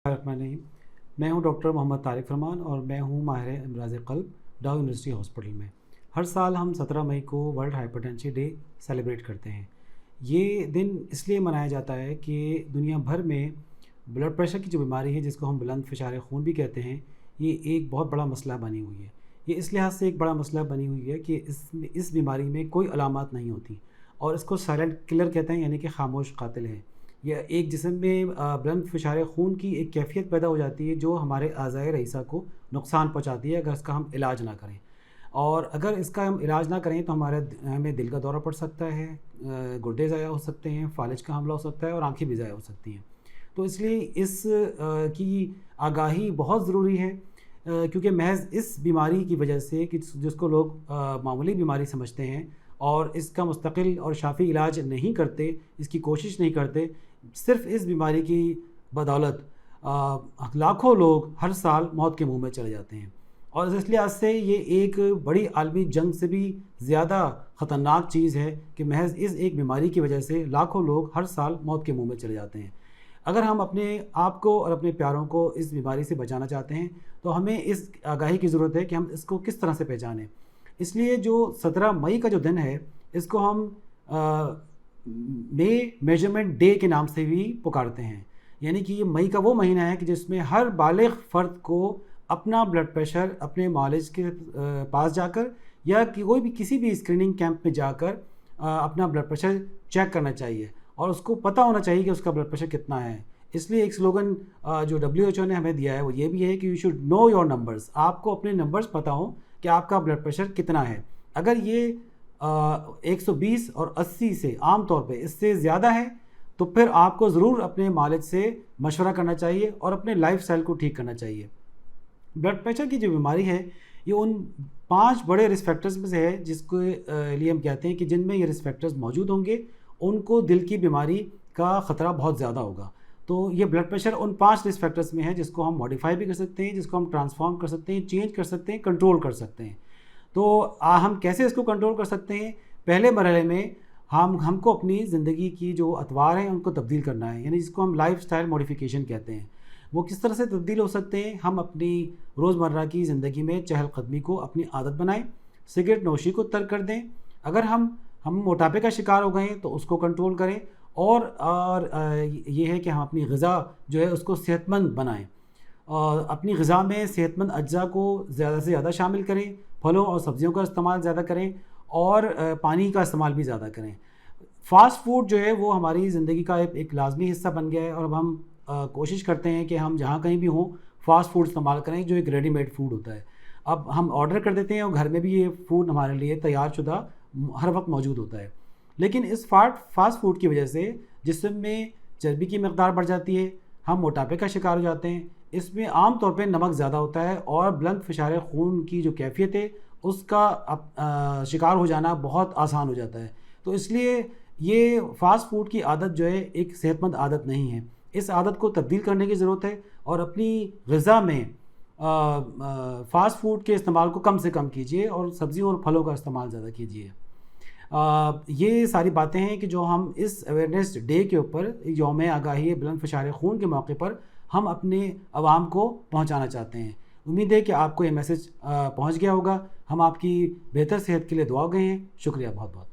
الرحمن الرحیم۔ میں ہوں ڈاکٹر محمد طارق فرمان اور میں ہوں ماہر امراض قلب ڈاؤ یونیورسٹی ہاسپٹل میں۔ ہر سال ہم 17 مئی کو ورلڈ ہائپرٹینشن ڈے سیلیبریٹ کرتے ہیں۔ یہ دن اس لیے منایا جاتا ہے کہ دنیا بھر میں بلڈ پریشر کی جو بیماری ہے، جس کو ہم بلند فشار خون بھی کہتے ہیں، یہ ایک بہت بڑا مسئلہ بنی ہوئی ہے۔ یہ اس لحاظ سے ایک بڑا مسئلہ بنی ہوئی ہے کہ اس بیماری میں کوئی علامات نہیں ہوتی اور اس کو سائلنٹ کلر کہتے ہیں، یعنی کہ خاموش قاتل ہے۔ یہ ایک جسم میں بلند فشار خون کی ایک کیفیت پیدا ہو جاتی ہے جو ہمارے اعضائے رئیسہ کو نقصان پہنچاتی ہے اگر اس کا ہم علاج نہ کریں، اور اگر اس کا ہم علاج نہ کریں تو ہمیں دل کا دورہ پڑ سکتا ہے، گردے ضائع ہو سکتے ہیں، فالج کا حملہ ہو سکتا ہے اور آنکھیں بھی ضائع ہو سکتی ہیں۔ تو اس لیے اس کی آگاہی بہت ضروری ہے، کیونکہ محض اس بیماری کی وجہ سے کہ جس کو لوگ معمولی بیماری سمجھتے ہیں اور اس کا مستقل اور شافی علاج نہیں کرتے، اس کی کوشش نہیں کرتے، صرف اس بیماری کی بدولت لاکھوں لوگ ہر سال موت کے منہ میں چلے جاتے ہیں، اور اس لحاظ سے یہ ایک بڑی عالمی جنگ سے بھی زیادہ خطرناک چیز ہے کہ محض اس ایک بیماری کی وجہ سے لاکھوں لوگ ہر سال موت کے منہ میں چلے جاتے ہیں۔ اگر ہم اپنے آپ کو اور اپنے پیاروں کو اس بیماری سے بچانا چاہتے ہیں تو ہمیں اس آگاہی کی ضرورت ہے کہ ہم اس کو کس طرح سے پہچانیں۔ اس لیے جو 17 مئی کا جو دن ہے، اس کو ہم مئی میجرمنٹ ڈے کے نام سے بھی پکارتے ہیں، یعنی کہ یہ مئی کا وہ مہینہ ہے کہ جس میں ہر بالغ فرد کو اپنا بلڈ پریشر اپنے معالج کے پاس جا کر یا کوئی بھی کسی بھی اسکریننگ کیمپ میں جا کر اپنا بلڈ پریشر چیک کرنا چاہیے، اور اس کو پتہ ہونا چاہیے کہ اس کا بلڈ پریشر کتنا ہے۔ اس لیے ایک سلوگن جو WHO نے ہمیں دیا ہے وہ یہ بھی ہے کہ you should know your numbers, آپ کو اپنے نمبرز پتہ ہوں کہ آپ کا بلڈ پریشر کتنا ہے۔ اگر یہ 120 اور 80 سے عام طور پہ اس سے زیادہ ہے تو پھر آپ کو ضرور اپنے معالج سے مشورہ کرنا چاہیے اور اپنے لائف سٹائل کو ٹھیک کرنا چاہیے۔ بلڈ پریشر کی جو بیماری ہے یہ ان 5 بڑے رسک فیکٹرز میں سے ہے جس کو لیے ہم کہتے ہیں کہ جن میں یہ رسک فیکٹرز موجود ہوں گے ان کو دل کی بیماری کا خطرہ بہت زیادہ ہوگا۔ تو یہ بلڈ پریشر ان 5 رسک فیکٹرز میں ہے جس کو ہم ماڈیفائی بھی کر سکتے ہیں، جس کو ہم ٹرانسفارم کر سکتے ہیں، چینج کر سکتے ہیں، کنٹرول کر سکتے ہیں۔ تو ہم کیسے اس کو کنٹرول کر سکتے ہیں؟ پہلے مرحلے میں ہم کو اپنی زندگی کی جو اطوار ہیں ان کو تبدیل کرنا ہے، یعنی جس کو ہم لائف سٹائل موڈیفیکیشن کہتے ہیں۔ وہ کس طرح سے تبدیل ہو سکتے ہیں؟ ہم اپنی روزمرہ کی زندگی میں چہل قدمی کو اپنی عادت بنائیں، سگریٹ نوشی کو ترک کر دیں، اگر ہم موٹاپے کا شکار ہو گئے ہیں تو اس کو کنٹرول کریں، اور یہ ہے کہ ہم اپنی غذا جو ہے اس کو صحت مند بنائیں، اور اپنی غذا میں صحت مند اجزاء کو زیادہ سے زیادہ شامل کریں، پھلوں اور سبزیوں کا استعمال زیادہ کریں اور پانی کا استعمال بھی زیادہ کریں۔ فاسٹ فوڈ جو ہے وہ ہماری زندگی کا ایک لازمی حصہ بن گیا ہے، اور اب ہم کوشش کرتے ہیں کہ ہم جہاں کہیں بھی ہوں فاسٹ فوڈ استعمال کریں جو ایک ریڈی میڈ فوڈ ہوتا ہے۔ اب ہم آرڈر کر دیتے ہیں اور گھر میں بھی یہ فوڈ ہمارے لیے تیار شدہ ہر وقت موجود ہوتا ہے، لیکن اس فاسٹ فوڈ کی وجہ سے جسم میں چربی کی مقدار بڑھ جاتی ہے، ہم موٹاپے کا شکار ہو جاتے ہیں۔ اس میں عام طور پہ نمک زیادہ ہوتا ہے اور بلند فشار خون کی جو کیفیت ہے اس کا شکار ہو جانا بہت آسان ہو جاتا ہے۔ تو اس لیے یہ فاسٹ فوڈ کی عادت جو ہے ایک صحت مند عادت نہیں ہے، اس عادت کو تبدیل کرنے کی ضرورت ہے، اور اپنی غذا میں فاسٹ فوڈ کے استعمال کو کم سے کم کیجیے اور سبزیوں اور پھلوں کا استعمال زیادہ کیجیے۔ یہ ساری باتیں ہیں کہ جو ہم اس اویئرنیس ڈے کے اوپر، یوم آگاہی بلند فشار خون کے موقع پر ہم اپنے عوام کو پہنچانا چاہتے ہیں۔ امید ہے کہ آپ کو یہ میسج پہنچ گیا ہوگا۔ ہم آپ کی بہتر صحت کے لیے دعا گئے ہیں۔ شکریہ بہت بہت۔